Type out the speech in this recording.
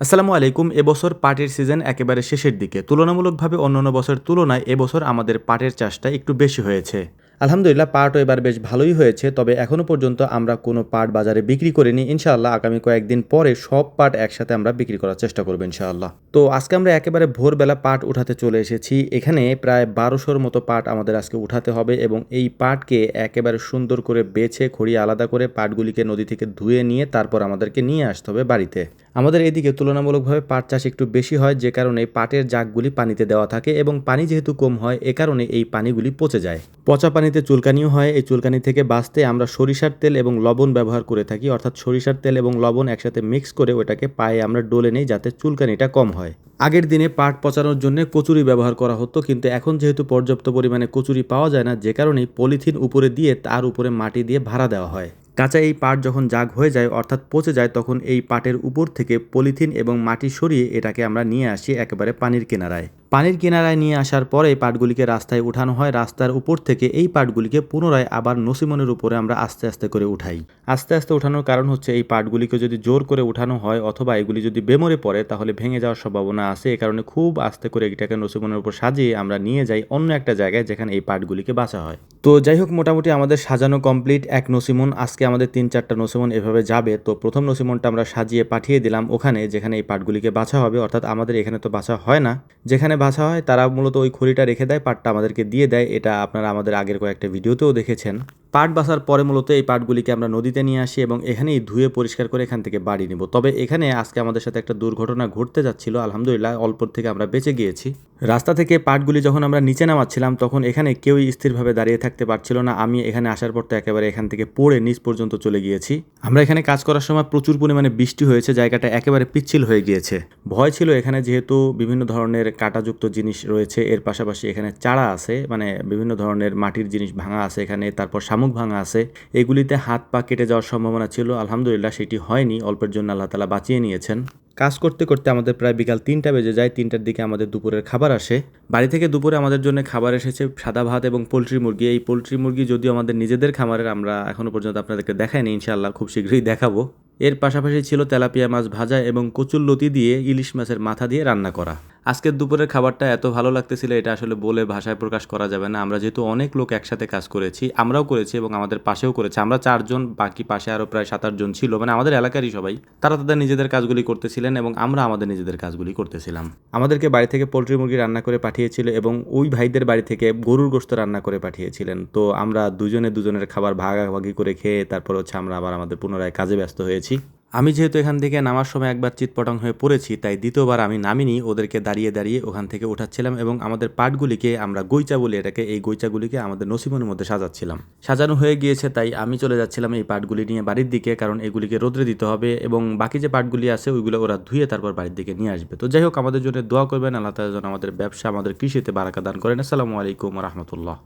আসসালামু আলাইকুম। এবছর পাটের সিজন একেবারে শেষের দিকে। তুলনামূলকভাবে অন্যান্য বছরের তুলনায় এবছর আমাদের পাটের চাষটা একটু বেশি হয়েছে। আলহামদুলিল্লাহ পাটও এবার বেশ ভালোই হয়েছে। তবে এখনো পর্যন্ত আমরা কোনো পাট বাজারে বিক্রি করিনি। ইনশাআল্লাহ আগামী কয়েকদিন পরে সব পাট একসাথে আমরা বিক্রি করার চেষ্টা করব ইনশাআল্লাহ। তো আজকে আমরা একেবারে ভোরবেলা পাট উঠাতে চলে এসেছি। এখানে প্রায় ১২০০-র মতো পাট আমাদের আজকে উঠাতে হবে এবং এই পাটকে একেবারে সুন্দর করে বেছে খড়িয়ে আলাদা করে পাটগুলিকে নদী থেকে ধুয়ে নিয়ে তারপর আমাদেরকে নিয়ে আসতে হবে বাড়িতে। আমাদের এদিকে তুলনামূলকভাবে পাট চাষ একটু বেশি হয়, যে কারণে পাটের জাগগুলি পানিতে দেওয়া থাকে এবং পানি যেহেতু কম হয় এ কারণে এই পানিগুলি পচে যায়। পচা পানিতে চুলকানিও হয়। এই চুলকানি থেকে বাঁচতে আমরা সরিষার তেল এবং লবণ ব্যবহার করে থাকি, অর্থাৎ সরিষার তেল এবং লবণ একসাথে মিক্স করে ওটাকে পায়ে আমরা ডলে নেই যাতে চুলকানিটা কম হয়। আগের দিনে পাট পচানোর জন্য কচুরি ব্যবহার করা হতো, কিন্তু এখন যেহেতু পর্যাপ্ত পরিমাণে কচুরি পাওয়া যায় না, যে কারণে পলিথিন উপরে দিয়ে তার উপরে মাটি দিয়ে ভাড়া দেওয়া হয়। কাঁচা এই পাট যখন জাগ হয়ে যায় অর্থাৎ পচে যায় তখন এই পাটের উপর থেকে পলিথিন এবং মাটি সরিয়ে এটাকে আমরা নিয়ে আসি একেবারে পানির কিনারায়। পানির কিনারায় নিয়ে আসার পরে পাটগুলিকে রাস্তায় উঠানো হয়। রাস্তার উপর থেকে এই পাটগুলিকে পুনরায় আবার নসিমনের উপরে আমরা আস্তে আস্তে করে উঠাই। আস্তে আস্তে উঠানোর কারণ হচ্ছে এই পাটগুলিকে যদি জোর করে উঠানো হয় অথবা এগুলি যদি বেমরে পড়ে তাহলে ভেঙে যাওয়ার সম্ভাবনা আছে। এ কারণে খুব আস্তে করে এটাকে নসিমনের উপর সাজিয়ে আমরা নিয়ে যাই অন্য একটা জায়গায় যেখানে এই পাটগুলিকে বাঁচা হয়। তো যাই হোক, মোটামুটি আমাদের সাজানো কমপ্লিট। এক নসিমন, আজকে আমাদের ৩-৪টা নসিমন এভাবে যাবে। তো প্রথম নসিমনটা আমরা সাজিয়ে পাঠিয়ে দিলাম ওখানে যেখানে এই পাটগুলিকে বাছা হবে, অর্থাৎ আমাদের এখানে তো বাছা হয় না, যেখানে বাছা হয় তারা মূলত ওই খড়িটা রেখে দেয়, পাটটা আমাদেরকে দিয়ে দেয়। এটা আপনারা আমাদের আগের কয়েকটা ভিডিওতেও দেখেছেন। পাট বাছার পরে মূলত এই পাটগুলিকে আমরা নদীতে নিয়ে আসি এবং এখানেই ধুয়ে পরিষ্কার করে এখান থেকে বাড়ি নিব। তবে এখানে আজকে আমাদের সাথে একটা দুর্ঘটনা ঘটতে যাচ্ছিল, আলহামদুলিল্লাহ অল্প থেকে আমরা বেঁচে গিয়েছি। রাস্তা থেকে পাটগুলি যখন আমরা নিচে নামাচ্ছিলাম তখন এখানে কেউই স্থিরভাবে দাঁড়িয়ে থাকতে পারছিল না। আমি এখানে আসার পর তো একেবারে এখান থেকে পড়ে নিচ পর্যন্ত চলে গিয়েছি। আমরা এখানে কাজ করার সময় প্রচুর পরিমাণে বৃষ্টি হয়েছে, জায়গাটা একেবারে পিচ্ছিল হয়ে গিয়েছে। ভয় ছিল এখানে, যেহেতু বিভিন্ন ধরনের কাঁটাযুক্ত জিনিস রয়েছে, এর পাশাপাশি এখানে চারা আছে, মানে বিভিন্ন ধরনের মাটির জিনিস ভাঙা আছে এখানে, তারপর শামুক ভাঙা আছে। এগুলিতে হাত পা কেটে যাওয়ার সম্ভাবনা ছিল, আলহামদুলিল্লাহ সেটি হয়নি। অল্পের জন্য আল্লাহ তাআলা বাঁচিয়ে নিয়েছেন। কাজ করতে করতে আমাদের প্রায় বিকাল ৩টা বেজে যায়। ৩টার দিকে আমাদের দুপুরের খাবার আসে। বাড়ি থেকে দুপুরে আমাদের জন্য খাবার এসেছে সাদা ভাত এবং পোলট্রি মুরগি। এই পোলট্রি মুরগি যদিও আমাদের নিজেদের খামারের, আমরা এখনো পর্যন্ত আপনাদেরকে দেখাইনি, ইনশাআল্লাহ খুব শীঘ্রই দেখাবো। এর পাশাপাশি ছিল তেলাপিয়া মাছ ভাজা এবং কচুরলতি দিয়ে ইলিশ মাছের মাথা দিয়ে রান্না করা। আজকের দুপুরের খাবারটা এত ভালো লাগতেছিল এটা আসলে বলে ভাষায় প্রকাশ করা যাবে না। আমরা যেহেতু অনেক লোক একসাথে কাজ করেছি, আমরাও করেছি এবং আমাদের পাশেও করেছে। আমরা ৪ জন, বাকি পাশে আরও প্রায় ৭-৮ জন ছিল, মানে আমাদের এলাকারই সবাই। তারা তাদের নিজেদের কাজগুলি করতেছিলেন এবং আমরা আমাদের নিজেদের কাজগুলি করতেছিলাম। আমাদেরকে বাড়ি থেকে পোলট্রি মুরগি রান্না করে পাঠিয়েছিল এবং ওই ভাইদের বাড়ি থেকে গরুর গোশত রান্না করে পাঠিয়েছিলেন। তো আমরা দুজনের খাবার ভাগাভাগি করে খেয়ে তারপর আমরা আবার আমাদের পুনরায় কাজে ব্যস্ত হয়েছি। আমি যেহেতু এখান থেকে নামার সময় একবার চিৎপটাং হয়ে পড়েছি, তাই দ্বিতীয়বার আমি নামিনি, ওদেরকে দাঁড়িয়ে দাঁড়িয়ে ওখান থেকে উঠাচ্ছিলাম এবং আমাদের পাটগুলিকে, আমরা গৈচা বলি এটাকে, এই গৈচাগুলিকে আমাদের নসিমনের মধ্যে সাজাচ্ছিলাম। সাজানো হয়ে গিয়েছে তাই আমি চলে যাচ্ছিলাম এই পাটগুলি নিয়ে বাড়ির দিকে, কারণ এগুলিকে রোদ্রে দিতে হবে এবং বাকি যে পাটগুলি আছে ওইগুলো ওরা ধুয়ে তারপর বাড়ির দিকে নিয়ে আসবে। তো যাই হোক, আমাদের জন্য দোয়া করবেন, আল্লাহ তাআলা যেন আমাদের ব্যবসা, আমাদের কৃষিতে বারাকা দান করেন। আসসালামু আলাইকুম ওয়া রাহমাতুল্লাহ।